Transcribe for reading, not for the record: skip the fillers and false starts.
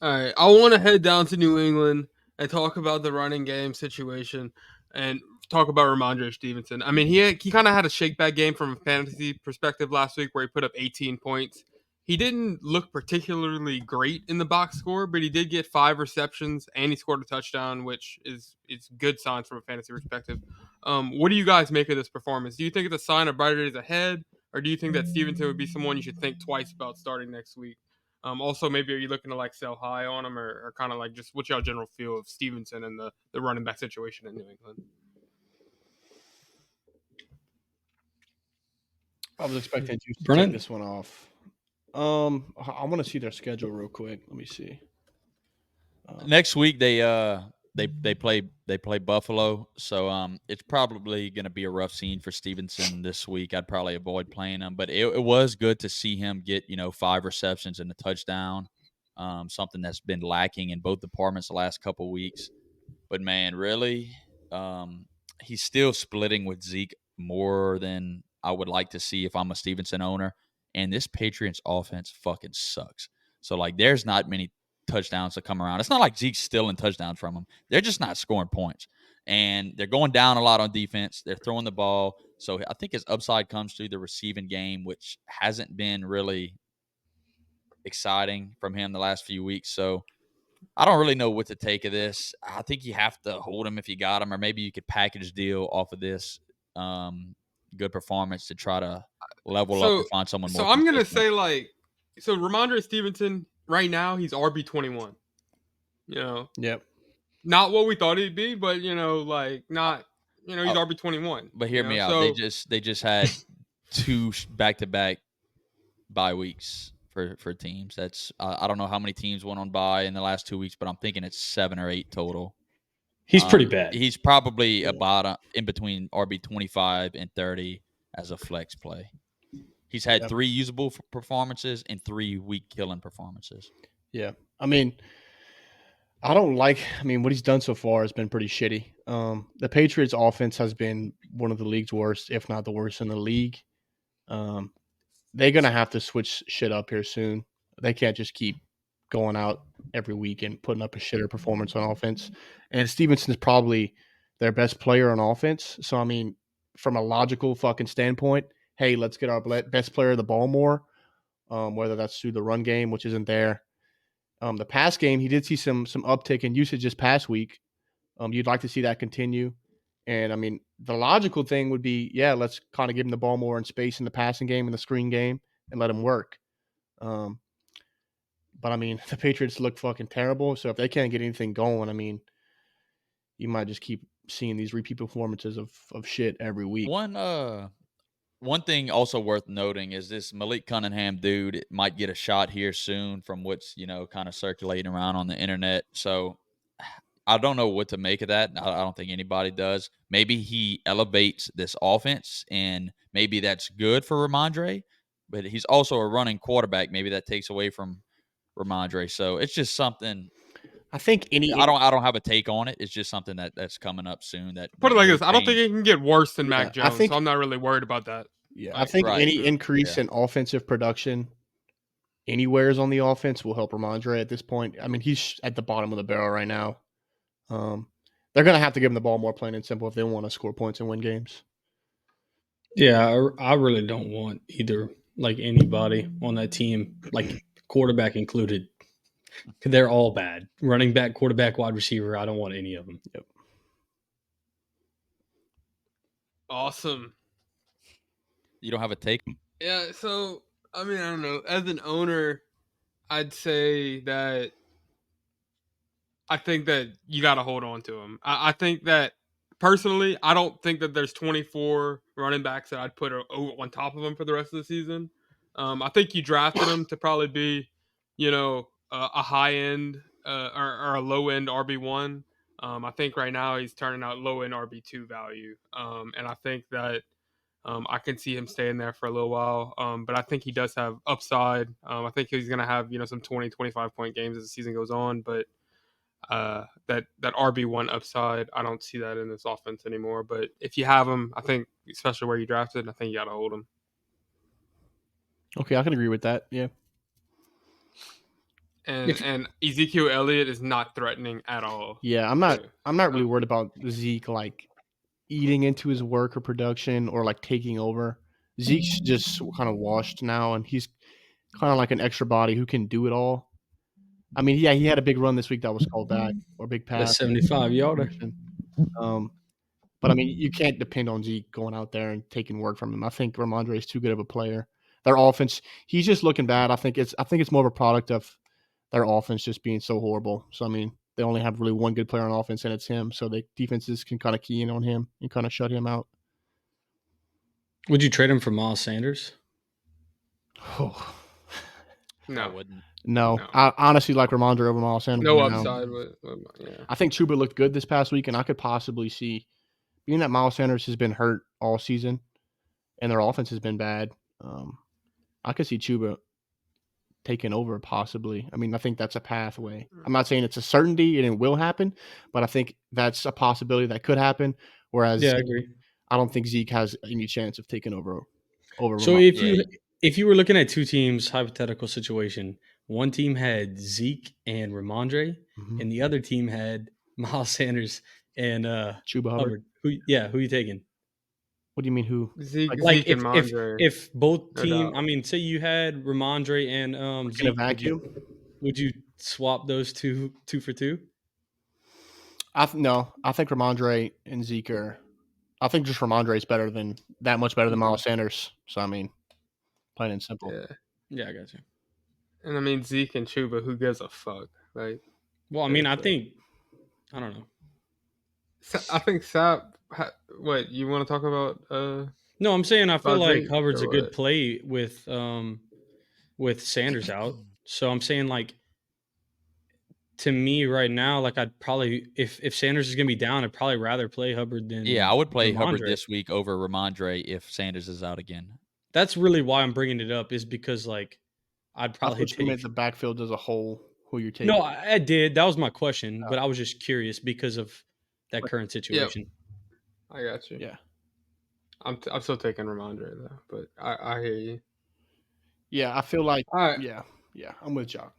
All right, I want to head down to New England and talk about the running game situation and talk about Rhamondre Stevenson. I mean, he kind of had a shake bag game from a fantasy perspective last week where he put up 18 points. He didn't look particularly great in the box score, but he did get 5 receptions and he scored a touchdown, which is good signs from a fantasy perspective. What do you guys make of this performance? Do you think it's a sign of brighter days ahead, or do you think that Stevenson would be someone you should think twice about starting next week? Also, maybe are you looking to like sell high on him, or kind of like just what's your general feel of Stevenson and the running back situation in New England? I was expecting you to take Brennan? this one off. I want to see their schedule real quick. Let me see. Next week they play Buffalo, so it's probably going to be a rough scene for Stevenson this week. I'd probably avoid playing him, but it was good to see him get 5 receptions and a touchdown, something that's been lacking in both departments the last couple weeks. But man, really, he's still splitting with Zeke more than I would like to see if I'm a Stevenson owner. And this Patriots offense fucking sucks. So like, there's not many touchdowns to come around. It's not like Zeke's stealing touchdowns from them. They're just not scoring points. And they're going down a lot on defense. They're throwing the ball. So I think his upside comes through the receiving game, which hasn't been really exciting from him the last few weeks. So I don't really know what to take of this. I think you have to hold him if you got him, or maybe you could package deal off of this good performance to try to level up or So, find someone so more I'm gonna consistent. say like, so Rhamondre Stevenson right now he's RB21. You know, Yep. not what we thought he'd be, but like not. He's Oh, RB21. but hear me out. So They just had two back to back bye weeks for teams. That's I don't know how many teams went on bye in the last 2 weeks, but I'm thinking it's 7 or 8 total. He's pretty bad. He's probably Yeah. about in between RB 25 and 30 as a flex play. He's had Yeah. 3 usable performances and 3 week killing performances. Yeah. I mean, I don't like. I mean, what he's done so far has been pretty shitty. The Patriots' offense has been one of the league's worst, if not the worst in the league. Um, they're gonna have to switch shit up here soon. They can't just keep going out every week and putting up a shitter performance on offense. And Stevenson's probably their best player on offense. So I mean, from a logical fucking standpoint, hey, let's get our best player the ball more. Whether that's through the run game, which isn't there. The pass game, he did see some uptick in usage this past week. You'd like to see that continue. And I mean, the logical thing would be, yeah, let's kind of give him the ball more in space in the passing game and the screen game and let him work. Um, but I mean, the Patriots look fucking terrible. So if they can't get anything going, I mean, you might just keep seeing these repeat performances of shit every week. One thing also worth noting is this Malik Cunningham dude might get a shot here soon from what's kind of circulating around on the internet. So I don't know what to make of that. I don't think anybody does. Maybe he elevates this offense, and maybe that's good for Rhamondre. But he's also a running quarterback. Maybe that takes away from Rhamondre. So it's just something. I think I don't have a take on it. It's just something that's coming up soon that put it like may this: I don't think change. it can get worse than yeah, Mac Jones, so I'm not really worried about that. I Like, think Right. any increase Yeah. in offensive production anywheres on the offense will help Rhamondre at this point. I mean, he's at the bottom of the barrel right now. They're going to have to give him the ball more plain and simple if they want to score points and win games. Yeah, I really don't want either, like anybody on that team, like quarterback included. They're all bad. Running back, quarterback, wide receiver. I don't want any of them. Yep. awesome. You don't have a take? Yeah. So I mean, I don't know. As an owner, I'd say that I think that you got to hold on to him. I think that personally, I don't think that there's 24 running backs that I'd put on top of him for the rest of the season. I think you drafted him to probably be, a high end or a low end RB1. I think right now he's turning out low end RB2 value, and I think that I can see him staying there for a little while. But I think he does have upside. I think he's going to have some 20, 25 point games as the season goes on, but that RB1 upside, I don't see that in this offense anymore. But if you have him, I think, especially where you drafted, I think you got to hold him. Okay, I can agree with that. Yeah. and Ezekiel Elliott is not threatening at all. Yeah, I'm not to- really worried about Zeke like eating into his work or production or like taking over. Zeke's just kind of washed now, and he's kind of like an extra body who can do it all. I mean, yeah, he had a big run this week that was called back, or a big That pass. 75-yarder. But I mean, you can't depend on Zeke going out there and taking work from him. I think Rhamondre is too good of a player. Their offense, he's just looking bad. I think it's more of a product of their offense just being so horrible. So I mean, they only have really one good player on offense, and it's him. So the defenses can kind of key in on him and kind of shut him out. Would you trade him for Miles Sanders? Oh, I No, wouldn't. no, No. I honestly like Rhamondre over Miles Sanders. no right now. upside. Yeah. I think Chuba looked good this past week, and I could possibly see, being that Miles Sanders has been hurt all season, and their offense has been bad. I could see Chuba taking over possibly. I mean, I think that's a pathway. I'm not saying it's a certainty and it will happen, but I think that's a possibility that could happen. Whereas Yeah, I agree. I don't think Zeke has any chance of taking over. So Rhamondre. if you were looking at two teams, hypothetical situation, one team had Zeke and Rhamondre, Mhm. and the other team had Miles Sanders and Chuba Hubbard. Who you taking? What do you mean? Who? Zeke, Like Zeke and Mondre. if both No team, doubt. I mean, say you had Rhamondre and In a Zeke, vacuum? would you swap those two for two? No, I think Rhamondre and Zeke are. I think just Rhamondre is that much better than Miles Sanders. So I mean, plain and simple. Yeah. Yeah, I got you. And I mean Zeke and Chuba, who gives a fuck? Like, Well, I mean, I don't know. I think Sap. What you want to talk about? No, I'm saying I feel About like Zeke Hubbard's or a good what? play with Sanders out. So I'm saying like to me right now, like I'd probably if Sanders is gonna be down, I'd probably rather play Hubbard than Yeah, I would play Hubbard Rhamondre. this week over Rhamondre if Sanders is out again. That's really why I'm bringing it up is because like I'd I probably thought you meant take. the backfield as a whole. Who you're taking? No, I did. That was my question, but I was just curious because of that current Yep. situation. I got you. Yeah. I'm still taking Rhamondre though, but I hear you. Yeah, I feel like. All right. Yeah, I'm with Jock.